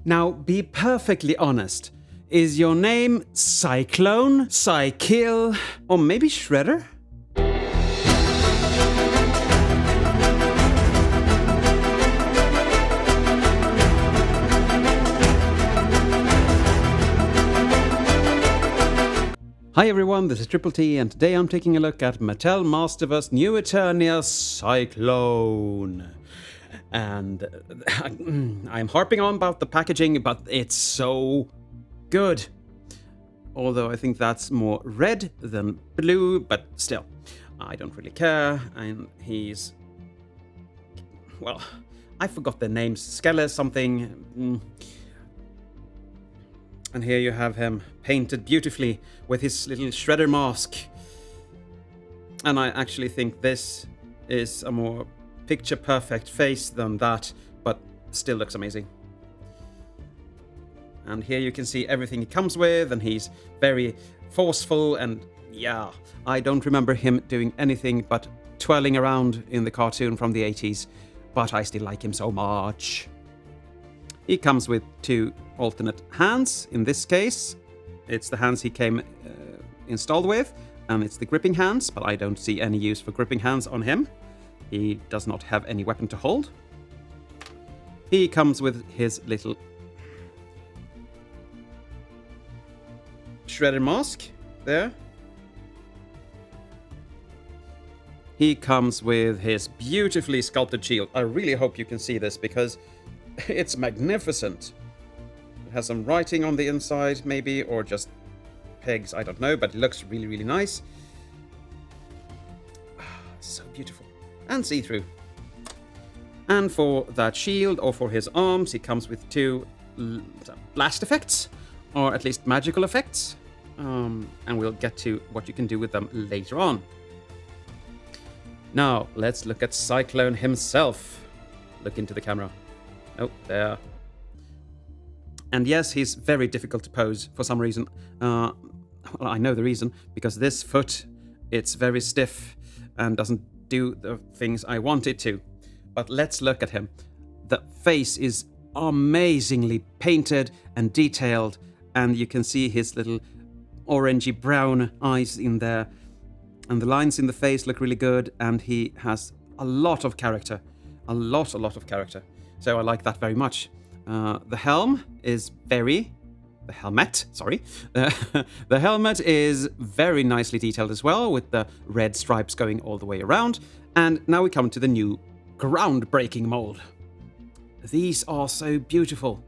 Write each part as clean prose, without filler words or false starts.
Now, be perfectly honest. Is your name Sy-Klone, Sy-Kill, or maybe Shredder? Hi everyone, this is Triple T, and today I'm taking a look at Mattel Masterverse new Eternia Sy-Klone. And I'm harping on about the packaging, but it's so good. Although I think that's more red than blue, but still, I don't really care. And he's... well, I forgot their names. Skele something... And here you have him painted beautifully with his little shredder mask. And I actually think this is a more picture-perfect face than that, but still looks amazing. And here you can see everything he comes with, and he's very forceful, and yeah, I don't remember him doing anything but twirling around in the cartoon from the 80s, but I still like him so much. He comes with two alternate hands. In this case, it's the hands he came installed with, and it's the gripping hands, but I don't see any use for gripping hands on him. He does not have any weapon to hold. He comes with his little shredder mask there. He comes with his beautifully sculpted shield. I really hope you can see this because it's magnificent. It has some writing on the inside, maybe, or just pegs, I don't know, but it looks really, really nice. So beautiful. And see-through. And for that shield, or for his arms, he comes with two blast effects, or at least magical effects. And we'll get to what you can do with them later on. Now, let's look at Sy-Klone himself. Look into the camera. Oh, there. And yes, he's very difficult to pose for some reason. Well, I know the reason, because this foot, it's very stiff and doesn't do the things I want it to. But let's look at him. The face is amazingly painted and detailed, and you can see his little orangey brown eyes in there. And the lines in the face look really good, and he has a lot of character. A lot of character. So I like that very much. The helmet is very nicely detailed as well, with the red stripes going all the way around. And now we come to the new groundbreaking mold. These are so beautiful.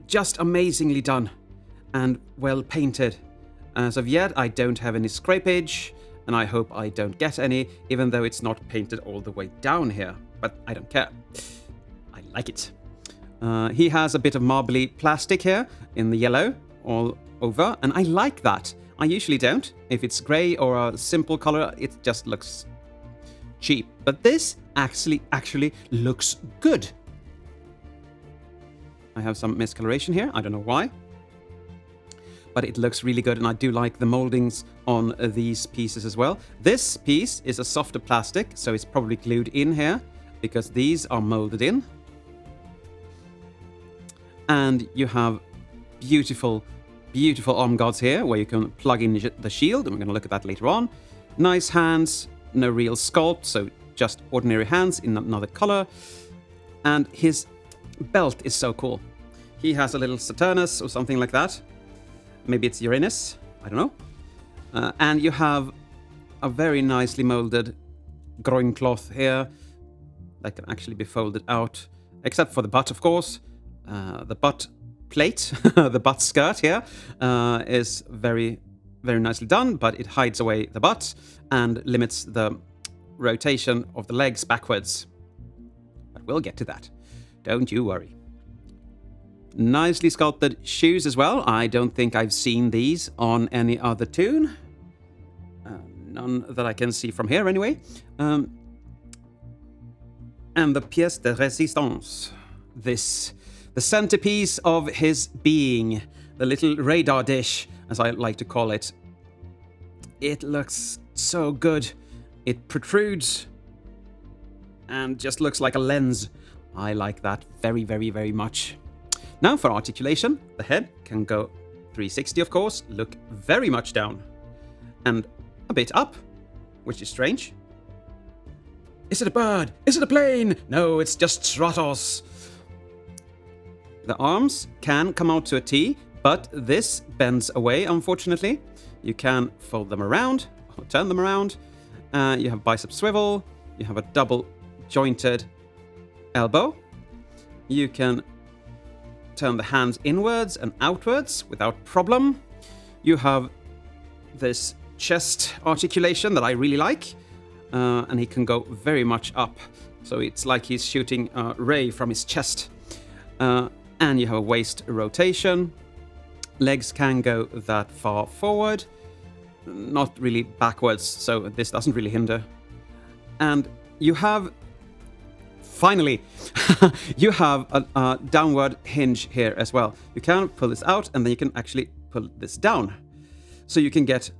Just amazingly done and well painted. As of yet, I don't have any scrapage, and I hope I don't get any, even though it's not painted all the way down here. But I don't care. I like it. He has a bit of marbly plastic here in the yellow all over, and I like that. I usually don't. If it's grey or a simple color, it just looks cheap. But this actually looks good. I have some miscoloration here. I don't know why. But it looks really good, and I do like the moldings on these pieces as well. This piece is a softer plastic, so it's probably glued in here, because these are molded in. And you have beautiful arm guards here, where you can plug in the shield, and we're going to look at that later on. Nice hands, no real sculpt, so just ordinary hands in another color. And his belt is so cool. He has a little Saturnus or something like that. Maybe it's Uranus, I don't know. And you have a very nicely molded groin cloth here that can actually be folded out, except for the butt, of course. The butt plate, the butt skirt here, is very, very nicely done, but it hides away the butt and limits the rotation of the legs backwards. But we'll get to that. Don't you worry. Nicely sculpted shoes as well. I don't think I've seen these on any other toon. None that I can see from here anyway. And the pièce de résistance. The centerpiece of his being. The little radar dish, as I like to call it. It looks so good. It protrudes and just looks like a lens. I like that very, very, very much. Now for articulation, the head can go 360, of course, look very much down, and a bit up, which is strange. Is it a bird? Is it a plane? No, it's just Stratos. The arms can come out to a T, but this bends away, unfortunately. You can fold them around, or turn them around. You have bicep swivel. You have a double jointed elbow. You can turn the hands inwards and outwards without problem. You have this chest articulation that I really like, and he can go very much up. So it's like he's shooting a ray from his chest. And you have a waist rotation. Legs can go that far forward, not really backwards, so this doesn't really hinder. And you have, finally, you have a downward hinge here as well. You can pull this out, and then you can actually pull this down. So you can get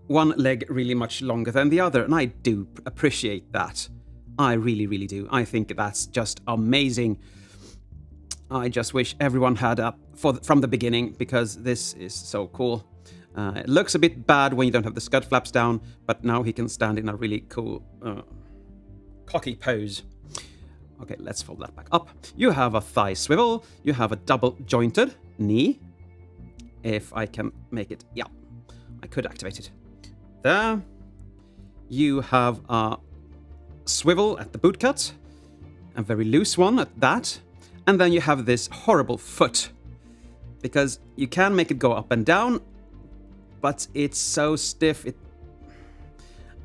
one leg really much longer than the other, and I do appreciate that. I really, really do. I think that's just amazing. I just wish everyone had from the beginning, because this is so cool. It looks a bit bad when you don't have the scud flaps down, but now he can stand in a really cool, cocky pose. Okay, let's fold that back up. You have a thigh swivel. You have a double jointed knee. If I can make it, yeah, I could activate it. There. You have a swivel at the boot cut, a very loose one at that. And then you have this horrible foot, because you can make it go up and down, but it's so stiff.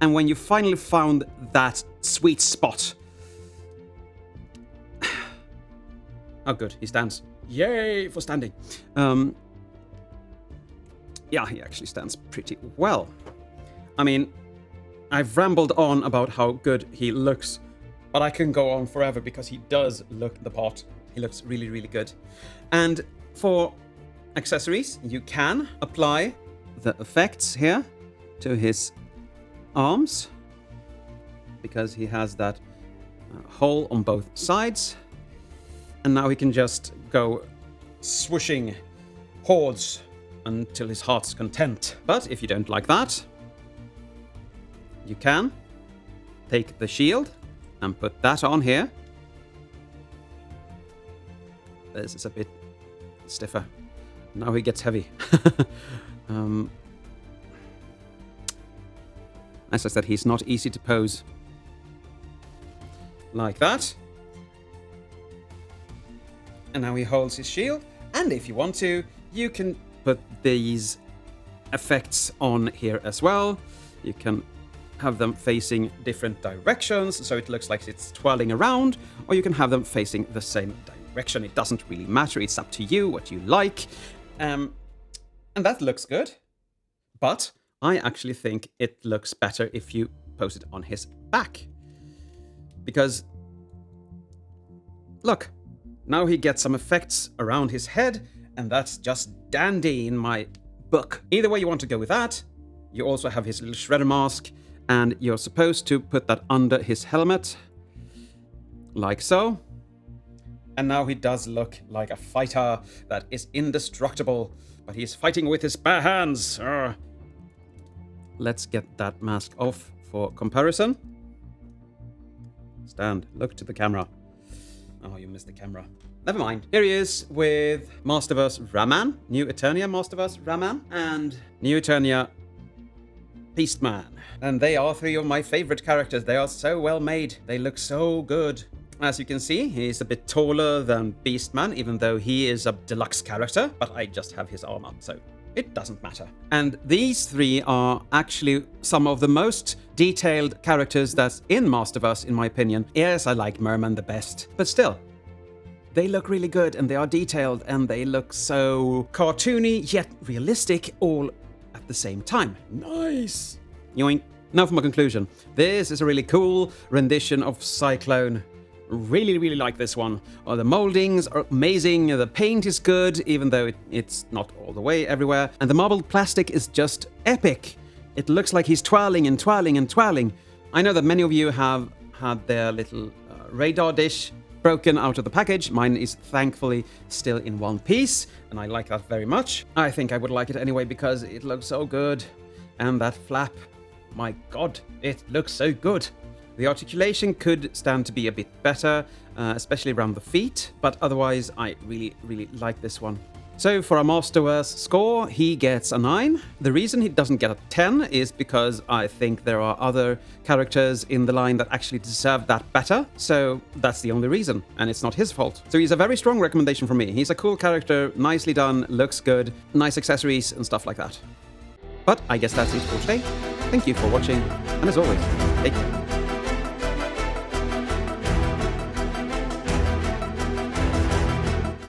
And when you finally found that sweet spot... Oh, good, he stands. Yay for standing. Yeah, he actually stands pretty well. I mean, I've rambled on about how good he looks, but I can go on forever because he does look the part. He looks really, really good. And for accessories, you can apply the effects here to his arms, because he has that hole on both sides. And now he can just go swooshing hordes until his heart's content. But if you don't like that, you can take the shield and put that on here. This is a bit stiffer. Now he gets heavy. As I said, he's not easy to pose. Like that. And now he holds his shield. And if you want to, you can put these effects on here as well. You can have them facing different directions, so it looks like it's twirling around, or you can have them facing the same direction. It doesn't really matter. It's up to you what you like. And that looks good. But I actually think it looks better if you pose it on his back. Because, look, now he gets some effects around his head, and that's just dandy in my book. Either way you want to go with that. You also have his little shredder mask, and you're supposed to put that under his helmet, like so. And now he does look like a fighter that is indestructible, but he's fighting with his bare hands. Let's get that mask off for comparison. Stand, look to the camera. Oh, you missed the camera. Never mind. Here he is with Masterverse Raman, New Eternia Masterverse Raman, and New Eternia Beastman. And they are three of my favorite characters. They are so well made. They look so good. As you can see, he's a bit taller than Beastman, even though he is a deluxe character, but I just have his arm up, so it doesn't matter. And these three are actually some of the most detailed characters that's in Masterverse, in my opinion. Yes, I like Merman the best, but still, they look really good, and they are detailed, and they look so cartoony, yet realistic, all at the same time. Nice! Yoink. Now for my conclusion. This is a really cool rendition of Sy-Klone. Really, really like this one. The moldings are amazing, the paint is good, even though it's not all the way everywhere, and the marbled plastic is just epic. It looks like he's twirling and twirling and twirling. I know that many of you have had their little radar dish broken out of the package. Mine is thankfully still in one piece, and I like that very much. I think I would like it anyway because it looks so good. And that flap, my god, it looks so good. The articulation could stand to be a bit better, especially around the feet, but otherwise I really, really like this one. So for a Masterverse score, he gets a 9. The reason he doesn't get a 10 is because I think there are other characters in the line that actually deserve that better. So that's the only reason, and it's not his fault. So he's a very strong recommendation for me. He's a cool character, nicely done, looks good, nice accessories and stuff like that. But I guess that's it for today. Thank you for watching, and as always, take care.